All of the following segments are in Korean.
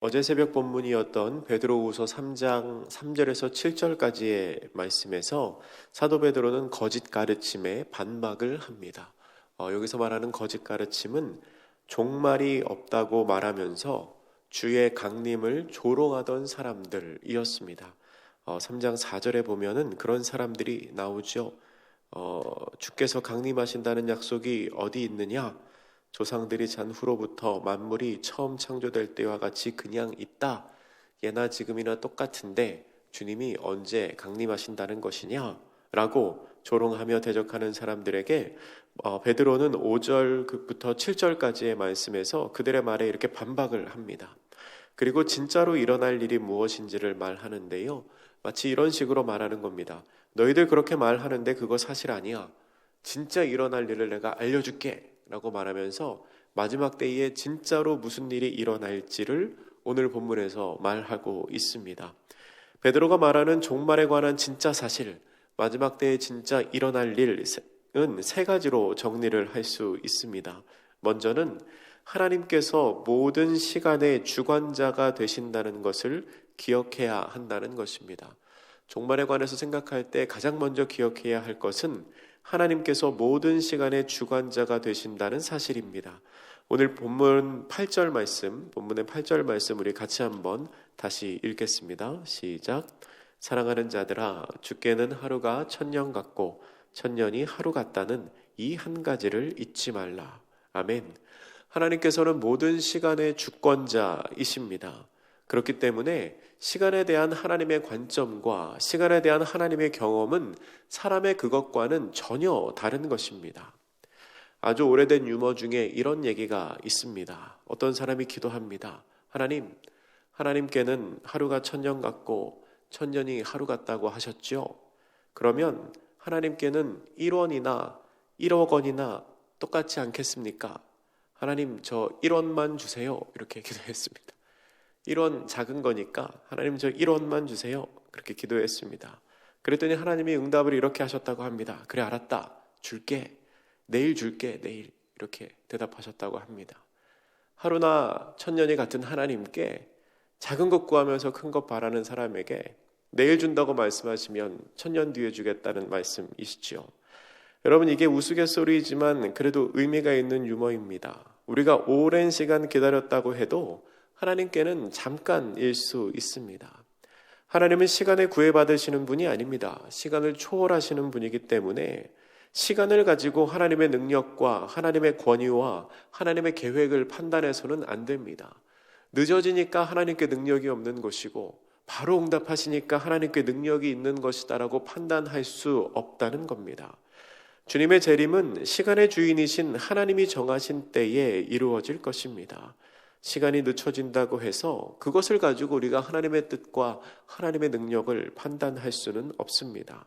어제 새벽 본문이었던 베드로후서 3장 3절에서 7절까지의 말씀에서 사도 베드로는 거짓 가르침에 반박을 합니다. 여기서 말하는 거짓 가르침은 종말이 없다고 말하면서 주의 강림을 조롱하던 사람들이었습니다. 3장 4절에 보면은 그런 사람들이 나오죠. 주께서 강림하신다는 약속이 어디 있느냐? 조상들이 잔 후로부터 만물이 처음 창조될 때와 같이 그냥 있다. 예나 지금이나 똑같은데 주님이 언제 강림하신다는 것이냐? 라고 조롱하며 대적하는 사람들에게 베드로는 5절부터 7절까지의 말씀에서 그들의 말에 이렇게 반박을 합니다. 그리고 진짜로 일어날 일이 무엇인지를 말하는데요. 마치 이런 식으로 말하는 겁니다. 너희들 그렇게 말하는데 그거 사실 아니야. 진짜 일어날 일을 내가 알려줄게 라고 말하면서 마지막 때에 진짜로 무슨 일이 일어날지를 오늘 본문에서 말하고 있습니다. 베드로가 말하는 종말에 관한 진짜 사실, 마지막 때에 진짜 일어날 일은 세 가지로 정리를 할 수 있습니다. 먼저는 하나님께서 모든 시간의 주관자가 되신다는 것을 기억해야 한다는 것입니다. 종말에 관해서 생각할 때 가장 먼저 기억해야 할 것은 하나님께서 모든 시간의 주관자가 되신다는 사실입니다. 오늘 본문의 8절 말씀 우리 같이 한번 다시 읽겠습니다. 시작. 사랑하는 자들아, 주께는 하루가 천년 같고 천년이 하루 같다는 이 한 가지를 잊지 말라. 아멘. 하나님께서는 모든 시간의 주권자이십니다. 그렇기 때문에 시간에 대한 하나님의 관점과 시간에 대한 하나님의 경험은 사람의 그것과는 전혀 다른 것입니다. 아주 오래된 유머 중에 이런 얘기가 있습니다. 어떤 사람이 기도합니다. 하나님께는 하루가 천년 같고 천년이 하루 같다고 하셨죠? 그러면 하나님께는 1원이나 1억 원이나 똑같지 않겠습니까? 하나님, 저 1원만 주세요. 이렇게 기도했습니다. 1원 작은 거니까 하나님 저 1원만 주세요. 그렇게 기도했습니다. 그랬더니 하나님이 응답을 이렇게 하셨다고 합니다. 그래, 알았다. 줄게. 내일 줄게. 내일. 이렇게 대답하셨다고 합니다. 하루나 천년이 같은 하나님께 작은 것 구하면서 큰 것 바라는 사람에게 내일 준다고 말씀하시면 천년 뒤에 주겠다는 말씀이시죠. 여러분, 이게 우스갯소리이지만 그래도 의미가 있는 유머입니다. 우리가 오랜 시간 기다렸다고 해도 하나님께는 잠깐일 수 있습니다. 하나님은 시간에 구애받으시는 분이 아닙니다. 시간을 초월하시는 분이기 때문에 시간을 가지고 하나님의 능력과 하나님의 권위와 하나님의 계획을 판단해서는 안 됩니다. 늦어지니까 하나님께 능력이 없는 것이고 바로 응답하시니까 하나님께 능력이 있는 것이다라고 판단할 수 없다는 겁니다. 주님의 재림은 시간의 주인이신 하나님이 정하신 때에 이루어질 것입니다. 시간이 늦춰진다고 해서 그것을 가지고 우리가 하나님의 뜻과 하나님의 능력을 판단할 수는 없습니다.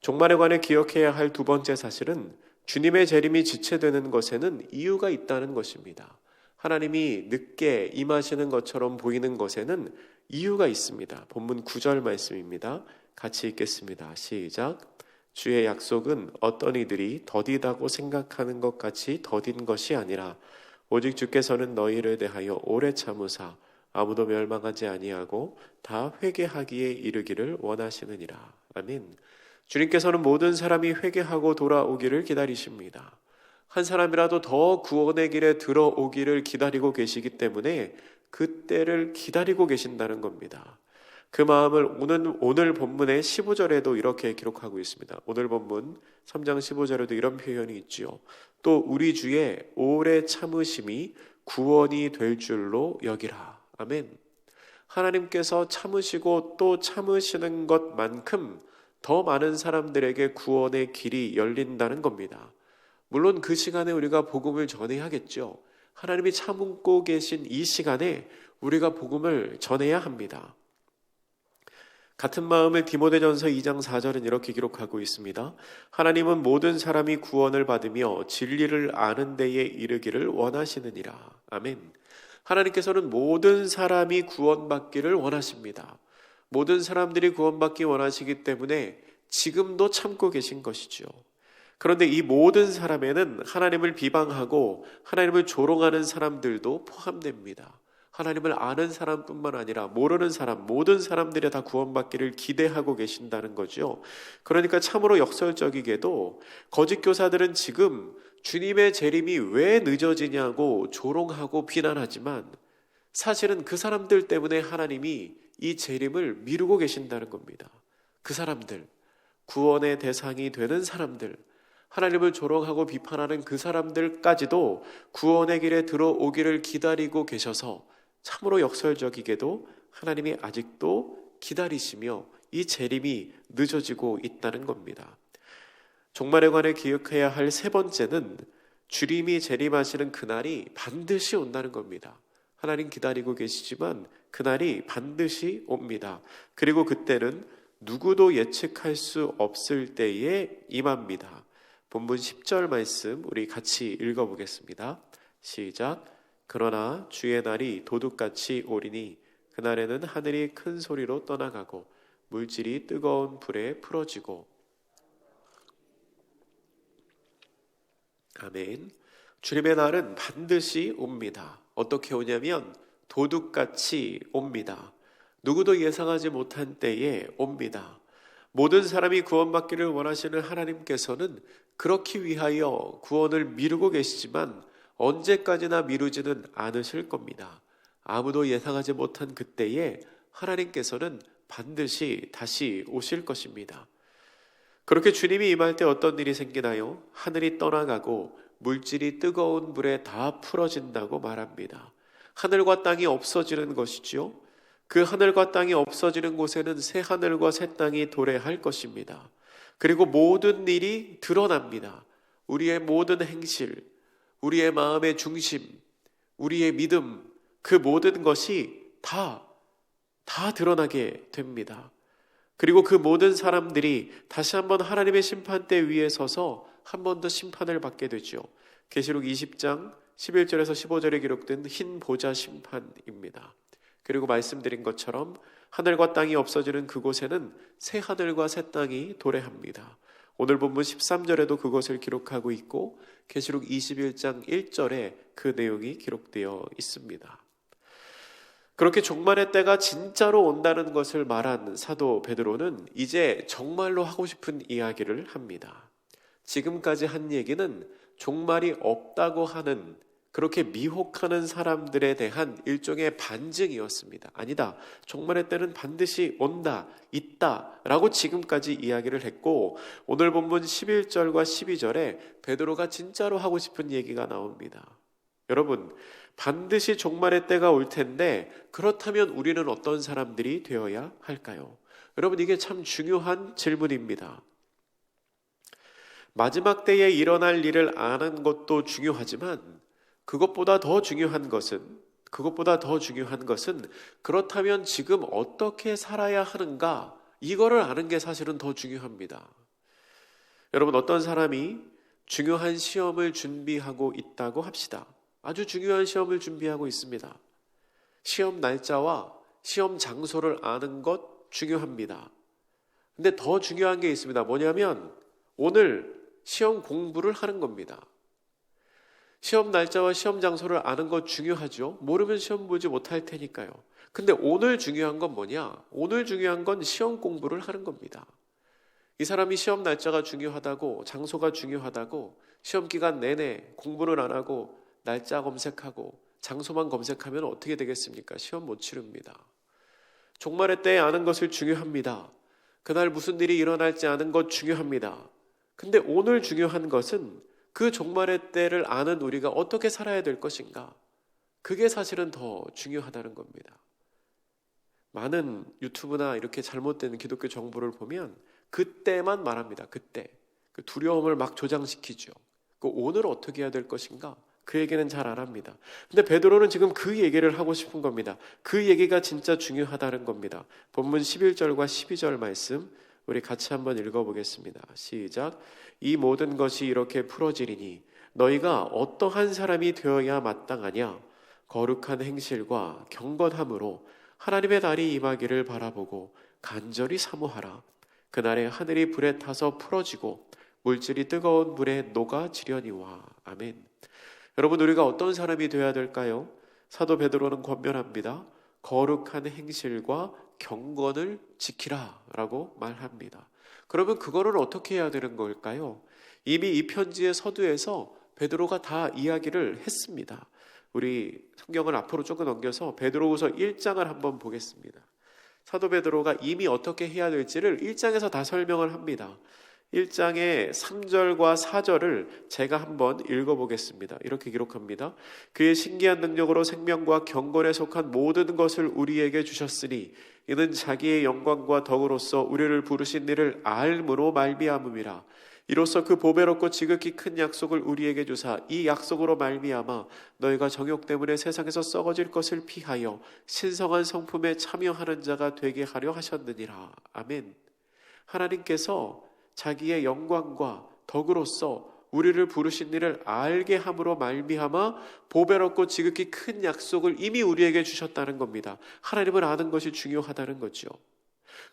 종말에 관해 기억해야 할 두 번째 사실은 주님의 재림이 지체되는 것에는 이유가 있다는 것입니다. 하나님이 늦게 임하시는 것처럼 보이는 것에는 이유가 있습니다. 본문 9절 말씀입니다. 같이 읽겠습니다. 시작. 주의 약속은 어떤 이들이 더디다고 생각하는 것 같이 더딘 것이 아니라 오직 주께서는 너희를 대하여 오래 참으사 아무도 멸망하지 아니하고 다 회개하기에 이르기를 원하시느니라. 아멘. 주님께서는 모든 사람이 회개하고 돌아오기를 기다리십니다. 한 사람이라도 더 구원의 길에 들어오기를 기다리고 계시기 때문에 그때를 기다리고 계신다는 겁니다. 그 마음을 오늘 본문의 15절에도 이렇게 기록하고 있습니다. 오늘 본문 3장 15절에도 이런 표현이 있지요. 또 우리 주의 오래 참으심이 구원이 될 줄로 여기라. 아멘. 하나님께서 참으시고 또 참으시는 것만큼 더 많은 사람들에게 구원의 길이 열린다는 겁니다. 물론 그 시간에 우리가 복음을 전해야겠죠. 하나님이 참고 계신 이 시간에 우리가 복음을 전해야 합니다. 같은 마음을 디모데전서 2장 4절은 이렇게 기록하고 있습니다. 하나님은 모든 사람이 구원을 받으며 진리를 아는 데에 이르기를 원하시느니라. 아멘. 하나님께서는 모든 사람이 구원받기를 원하십니다. 모든 사람들이 구원받기 원하시기 때문에 지금도 참고 계신 것이죠. 그런데 이 모든 사람에는 하나님을 비방하고 하나님을 조롱하는 사람들도 포함됩니다. 하나님을 아는 사람뿐만 아니라 모르는 사람, 모든 사람들이 다 구원받기를 기대하고 계신다는 거죠. 그러니까 참으로 역설적이게도 거짓 교사들은 지금 주님의 재림이 왜 늦어지냐고 조롱하고 비난하지만 사실은 그 사람들 때문에 하나님이 이 재림을 미루고 계신다는 겁니다. 그 사람들, 구원의 대상이 되는 사람들, 하나님을 조롱하고 비판하는 그 사람들까지도 구원의 길에 들어오기를 기다리고 계셔서 참으로 역설적이게도 하나님이 아직도 기다리시며 이 재림이 늦어지고 있다는 겁니다. 종말에 관해 기억해야 할 세 번째는 주님이 재림하시는 그날이 반드시 온다는 겁니다. 하나님 기다리고 계시지만 그날이 반드시 옵니다. 그리고 그때는 누구도 예측할 수 없을 때에 임합니다. 본문 10절 말씀 우리 같이 읽어보겠습니다. 시작. 그러나 주의 날이 도둑같이 오리니 그날에는 하늘이 큰 소리로 떠나가고 물질이 뜨거운 불에 풀어지고. 아멘. 주님의 날은 반드시 옵니다. 어떻게 오냐면 도둑같이 옵니다. 누구도 예상하지 못한 때에 옵니다. 모든 사람이 구원받기를 원하시는 하나님께서는 그렇기 위하여 구원을 미루고 계시지만 언제까지나 미루지는 않으실 겁니다. 아무도 예상하지 못한 그때에 하나님께서는 반드시 다시 오실 것입니다. 그렇게 주님이 임할 때 어떤 일이 생기나요? 하늘이 떠나가고 물질이 뜨거운 불에 다 풀어진다고 말합니다. 하늘과 땅이 없어지는 것이죠. 그 하늘과 땅이 없어지는 곳에는 새 하늘과 새 땅이 도래할 것입니다. 그리고 모든 일이 드러납니다. 우리의 모든 행실, 우리의 마음의 중심, 우리의 믿음, 그 모든 것이 다 드러나게 됩니다. 그리고 그 모든 사람들이 다시 한번 하나님의 심판대 위에 서서 한 번 더 심판을 받게 되죠. 계시록 20장 11절에서 15절에 기록된 흰 보좌 심판입니다. 그리고 말씀드린 것처럼 하늘과 땅이 없어지는 그곳에는 새 하늘과 새 땅이 도래합니다. 오늘 본문 13절에도 그것을 기록하고 있고 계시록 21장 1절에 그 내용이 기록되어 있습니다. 그렇게 종말의 때가 진짜로 온다는 것을 말한 사도 베드로는 이제 정말로 하고 싶은 이야기를 합니다. 지금까지 한 얘기는 종말이 없다고 하는, 그렇게 미혹하는 사람들에 대한 일종의 반증이었습니다. 아니다, 종말의 때는 반드시 온다, 있다 라고 지금까지 이야기를 했고, 오늘 본문 11절과 12절에 베드로가 진짜로 하고 싶은 얘기가 나옵니다. 여러분, 반드시 종말의 때가 올 텐데 그렇다면 우리는 어떤 사람들이 되어야 할까요? 여러분, 이게 참 중요한 질문입니다. 마지막 때에 일어날 일을 아는 것도 중요하지만 그것보다 더 중요한 것은 그렇다면 지금 어떻게 살아야 하는가, 이거를 아는 게 사실은 더 중요합니다. 여러분, 어떤 사람이 중요한 시험을 준비하고 있다고 합시다. 아주 중요한 시험을 준비하고 있습니다. 시험 날짜와 시험 장소를 아는 것 중요합니다. 근데 더 중요한 게 있습니다. 뭐냐면 오늘 시험 공부를 하는 겁니다. 시험 날짜와 시험 장소를 아는 것 중요하죠. 모르면 시험 보지 못할 테니까요. 근데 오늘 중요한 건 뭐냐? 오늘 중요한 건 시험 공부를 하는 겁니다. 이 사람이 시험 날짜가 중요하다고, 장소가 중요하다고 시험 기간 내내 공부를 안 하고 날짜 검색하고 장소만 검색하면 어떻게 되겠습니까? 시험 못 치릅니다. 종말의 때에 아는 것을 중요합니다. 그날 무슨 일이 일어날지 아는 것 중요합니다. 근데 오늘 중요한 것은 그 종말의 때를 아는 우리가 어떻게 살아야 될 것인가? 그게 사실은 더 중요하다는 겁니다. 많은 유튜브나 이렇게 잘못된 기독교 정보를 보면 그때만 말합니다. 그때. 그 두려움을 막 조장시키죠. 그 오늘 어떻게 해야 될 것인가? 그 얘기는 잘 안 합니다. 근데 베드로는 지금 그 얘기를 하고 싶은 겁니다. 그 얘기가 진짜 중요하다는 겁니다. 본문 11절과 12절 말씀 우리 같이 한번 읽어보겠습니다. 시작. 이 모든 것이 이렇게 풀어지리니 너희가 어떠한 사람이 되어야 마땅하냐? 거룩한 행실과 경건함으로 하나님의 날이 임하기를 바라보고 간절히 사모하라. 그날에 하늘이 불에 타서 풀어지고 물질이 뜨거운 물에 녹아지려니와. 아멘. 여러분, 우리가 어떤 사람이 되어야 될까요? 사도 베드로는 권면합니다. 거룩한 행실과 경건을 지키라 라고 말합니다. 그러면 그거를 어떻게 해야 되는 걸까요? 이미 이 편지의 서두에서 베드로가 다 이야기를 했습니다. 우리 성경을 앞으로 조금 넘겨서 베드로후서 1장을 한번 보겠습니다. 사도 베드로가 이미 어떻게 해야 될지를 1장에서 다 설명을 합니다. 1장의 3절과 4절을 제가 한번 읽어보겠습니다. 이렇게 기록합니다. 그의 신기한 능력으로 생명과 경건에 속한 모든 것을 우리에게 주셨으니 이는 자기의 영광과 덕으로서 우리를 부르신 이를 알므로 말미암음이라. 이로써 그 보배롭고 지극히 큰 약속을 우리에게 주사 이 약속으로 말미암아 너희가 정욕 때문에 세상에서 썩어질 것을 피하여 신성한 성품에 참여하는 자가 되게 하려 하셨느니라. 아멘. 하나님께서 자기의 영광과 덕으로서 우리를 부르신 일을 알게 함으로 말미암아 보배롭고 지극히 큰 약속을 이미 우리에게 주셨다는 겁니다. 하나님을 아는 것이 중요하다는 거죠.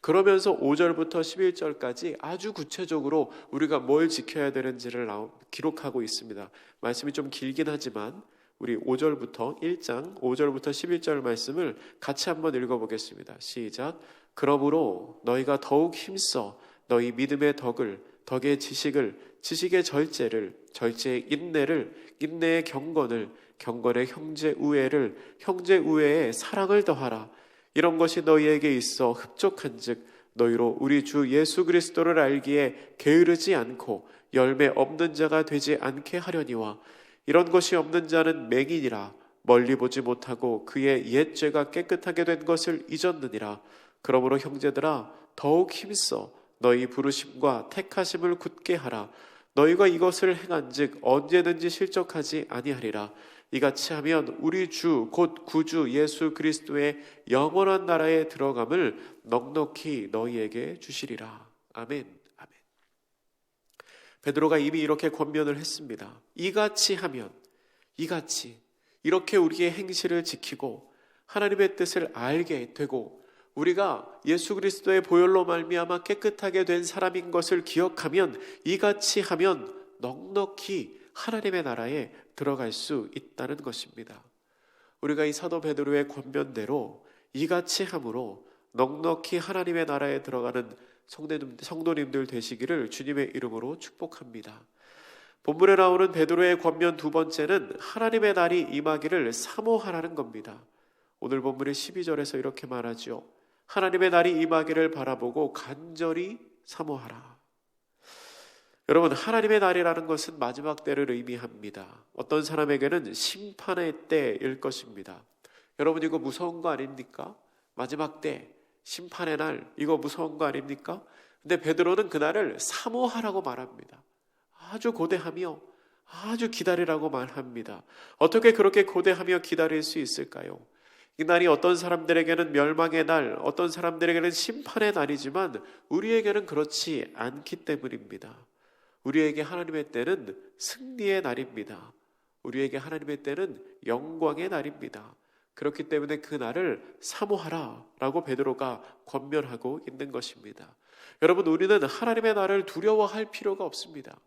그러면서 5절부터 11절까지 아주 구체적으로 우리가 뭘 지켜야 되는지를 기록하고 있습니다. 말씀이 좀 길긴 하지만 우리 5절부터 1장 5절부터 11절 말씀을 같이 한번 읽어보겠습니다. 시작. 그러므로 너희가 더욱 힘써 너희 믿음의 덕을, 덕의 지식을, 지식의 절제를, 절제의 인내를, 인내의 경건을, 경건의 형제 우애를, 형제 우애에 사랑을 더하라. 이런 것이 너희에게 있어 흡족한즉 너희로 우리 주 예수 그리스도를 알기에 게으르지 않고 열매 없는 자가 되지 않게 하려니와 이런 것이 없는 자는 맹인이라 멀리 보지 못하고 그의 옛 죄가 깨끗하게 된 것을 잊었느니라. 그러므로 형제들아 더욱 힘써 너희 부르심과 택하심을 굳게 하라. 너희가 이것을 행한즉 언제든지 실족하지 아니하리라. 이같이 하면 우리 주 곧 구주 예수 그리스도의 영원한 나라에 들어감을 넉넉히 너희에게 주시리라. 아멘. 아멘. 베드로가 이미 이렇게 권면을 했습니다. 이같이 하면, 이같이 이렇게 우리의 행실을 지키고 하나님의 뜻을 알게 되고 우리가 예수 그리스도의 보혈로 말미암아 깨끗하게 된 사람인 것을 기억하면 이같이 하면 넉넉히 하나님의 나라에 들어갈 수 있다는 것입니다. 우리가 이 사도 베드로의 권면대로 이같이 함으로 넉넉히 하나님의 나라에 들어가는 성도님들 되시기를 주님의 이름으로 축복합니다. 본문에 나오는 베드로의 권면 두 번째는 하나님의 날이 임하기를 사모하라는 겁니다. 오늘 본문의 12절에서 이렇게 말하죠. 하나님의 날이 임하기를 바라보고 간절히 사모하라. 여러분, 하나님의 날이라는 것은 마지막 때를 의미합니다. 어떤 사람에게는 심판의 때일 것입니다. 여러분, 이거 무서운 거 아닙니까? 마지막 때, 심판의 날, 이거 무서운 거 아닙니까? 근데 베드로는 그날을 사모하라고 말합니다. 아주 고대하며 아주 기다리라고 말합니다. 어떻게 그렇게 고대하며 기다릴 수 있을까요? 이 날이 어떤 사람들에게는 멸망의 날, 어떤 사람들에게는 심판의 날이지만 우리에게는 그렇지 않기 때문입니다. 우리에게 하나님의 때는 승리의 날입니다. 우리에게 하나님의 때는 영광의 날입니다. 그렇기 때문에 그 날을 사모하라 라고 베드로가 권면하고 있는 것입니다. 여러분, 우리는 하나님의 날을 두려워할 필요가 없습니다.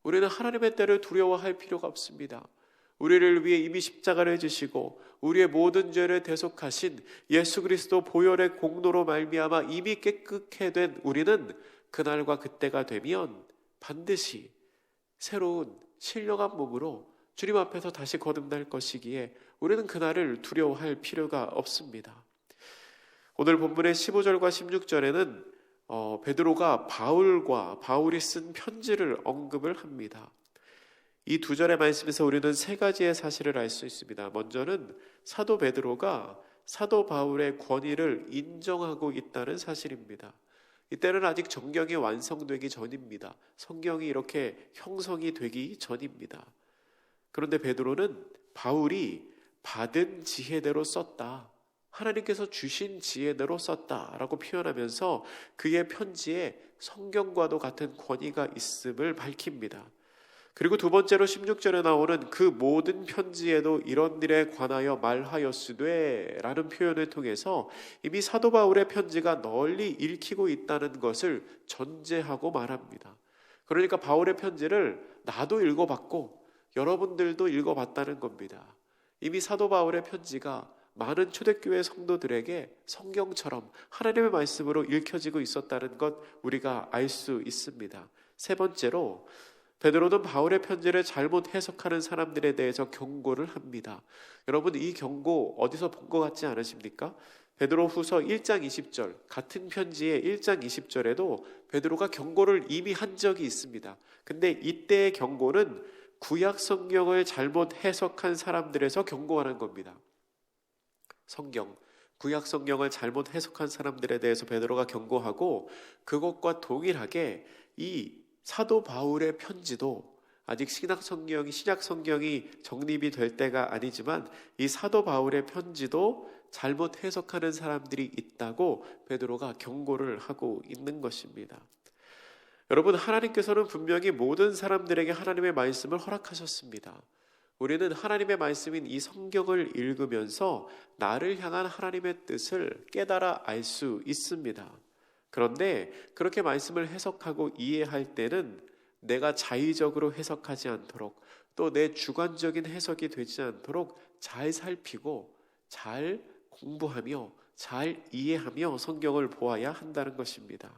우리는 하나님의 때를 두려워할 필요가 없습니다. 우리를 위해 이미 십자가를 지시고 우리의 모든 죄를 대속하신 예수 그리스도 보혈의 공로로 말미암아 이미 깨끗게 된 우리는 그날과 그때가 되면 반드시 새로운 신령한 몸으로 주님 앞에서 다시 거듭날 것이기에 우리는 그날을 두려워할 필요가 없습니다. 오늘 본문의 15절과 16절에는 베드로가 바울이 쓴 편지를 언급을 합니다. 이 두 절의 말씀에서 우리는 세 가지의 사실을 알 수 있습니다. 먼저는 사도 베드로가 사도 바울의 권위를 인정하고 있다는 사실입니다. 이때는 아직 정경이 완성되기 전입니다. 성경이 이렇게 형성이 되기 전입니다. 그런데 베드로는 바울이 받은 지혜대로 썼다, 하나님께서 주신 지혜대로 썼다라고 표현하면서 그의 편지에 성경과도 같은 권위가 있음을 밝힙니다. 그리고 두 번째로 16절에 나오는 그 모든 편지에도 이런 일에 관하여 말하였으되 라는 표현을 통해서 이미 사도 바울의 편지가 널리 읽히고 있다는 것을 전제하고 말합니다. 그러니까 바울의 편지를 나도 읽어봤고 여러분들도 읽어봤다는 겁니다. 이미 사도 바울의 편지가 많은 초대교회 성도들에게 성경처럼 하나님의 말씀으로 읽혀지고 있었다는 것 우리가 알 수 있습니다. 세 번째로 베드로는 바울의 편지를 잘못 해석하는 사람들에 대해서 경고를 합니다. 여러분, 이 경고 어디서 본 것 같지 않으십니까? 베드로 후서 1장 20절, 같은 편지의 1장 20절에도 베드로가 경고를 이미 한 적이 있습니다. 근데 이때의 경고는 구약 성경을 잘못 해석한 사람들에서 경고하는 겁니다. 구약 성경을 잘못 해석한 사람들에 대해서 베드로가 경고하고, 그것과 동일하게 이 사도 바울의 편지도 아직 신약 성경이 정립이 될 때가 아니지만 이 사도 바울의 편지도 잘못 해석하는 사람들이 있다고 베드로가 경고를 하고 있는 것입니다. 여러분, 하나님께서는 분명히 모든 사람들에게 하나님의 말씀을 허락하셨습니다. 우리는 하나님의 말씀인 이 성경을 읽으면서 나를 향한 하나님의 뜻을 깨달아 알 수 있습니다. 그런데 그렇게 말씀을 해석하고 이해할 때는 내가 자의적으로 해석하지 않도록, 또 내 주관적인 해석이 되지 않도록 잘 살피고 잘 공부하며 잘 이해하며 성경을 보아야 한다는 것입니다.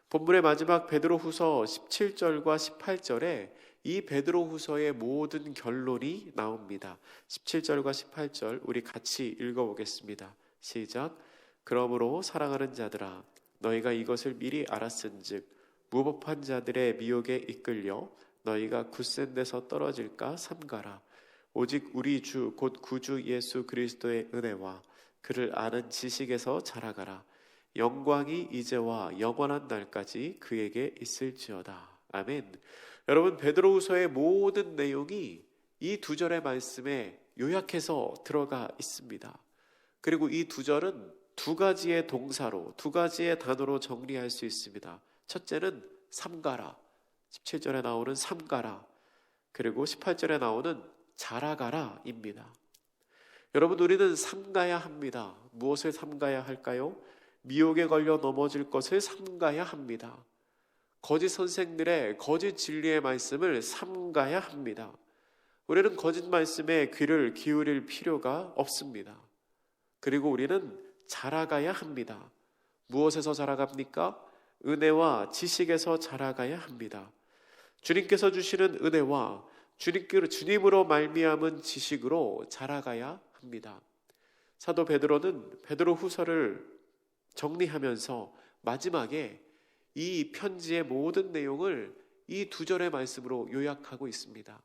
본문의 마지막 베드로후서 17절과 18절에 이 베드로후서의 모든 결론이 나옵니다. 17절과 18절 우리 같이 읽어보겠습니다. 시작. 그러므로 사랑하는 자들아, 너희가 이것을 미리 알았은즉 무법한 자들의 미혹에 이끌려 너희가 굳센 데서 떨어질까 삼가라. 오직 우리 주 곧 구주 예수 그리스도의 은혜와 그를 아는 지식에서 자라가라. 영광이 이제와 영원한 날까지 그에게 있을지어다. 아멘. 여러분, 베드로후서의 모든 내용이 이 두 절의 말씀에 요약해서 들어가 있습니다. 그리고 이 두 절은 두 가지의 동사로, 두 가지의 단어로 정리할 수 있습니다. 첫째는 삼가라, 17절에 나오는 삼가라, 그리고 18절에 나오는 자라가라입니다. 여러분, 우리는 삼가야 합니다. 무엇을 삼가야 할까요? 미혹에 걸려 넘어질 것을 삼가야 합니다. 거짓 선생들의 거짓 진리의 말씀을 삼가야 합니다. 우리는 거짓 말씀에 귀를 기울일 필요가 없습니다. 그리고 우리는 자라가야 합니다. 무엇에서 자라갑니까? 은혜와 지식에서 자라가야 합니다. 주님께서 주시는 은혜와 주님으로 말미암은 지식으로 자라가야 합니다. 사도 베드로는 베드로후서를 정리하면서 마지막에 이 편지의 모든 내용을 이 두 절의 말씀으로 요약하고 있습니다.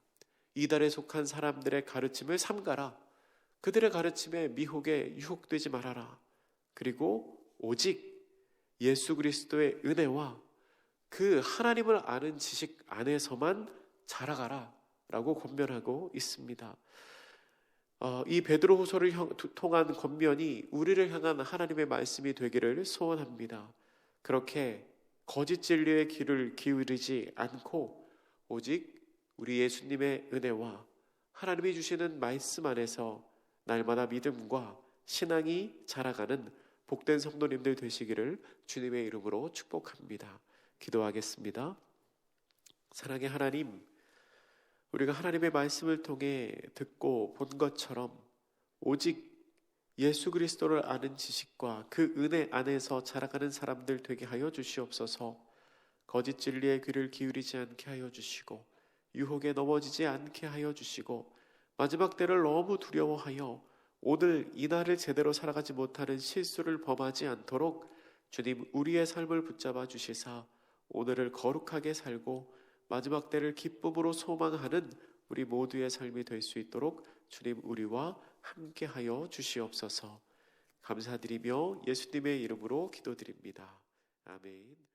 이달에 속한 사람들의 가르침을 삼가라. 그들의 가르침에 미혹에 유혹되지 말아라. 그리고 오직 예수 그리스도의 은혜와 그 하나님을 아는 지식 안에서만 자라가라 라고 권면하고 있습니다. 이 베드로후서를 통한 권면이 우리를 향한 하나님의 말씀이 되기를 소원합니다. 그렇게 거짓 진리의 귀를 기울이지 않고 오직 우리 예수님의 은혜와 하나님이 주시는 말씀 안에서 날마다 믿음과 신앙이 자라가는 복된 성도님들 되시기를 주님의 이름으로 축복합니다. 기도하겠습니다. 사랑의 하나님, 우리가 하나님의 말씀을 통해 듣고 본 것처럼 오직 예수 그리스도를 아는 지식과 그 은혜 안에서 자라가는 사람들 되게 하여 주시옵소서. 거짓 진리의 귀를 기울이지 않게 하여 주시고 유혹에 넘어지지 않게 하여 주시고 마지막 때를 너무 두려워하여 오늘 이날을 제대로 살아가지 못하는 실수를 범하지 않도록 주님 우리의 삶을 붙잡아 주시사 오늘을 거룩하게 살고 마지막 때를 기쁨으로 소망하는 우리 모두의 삶이 될 수 있도록 주님 우리와 함께하여 주시옵소서. 감사드리며 예수님의 이름으로 기도드립니다. 아멘.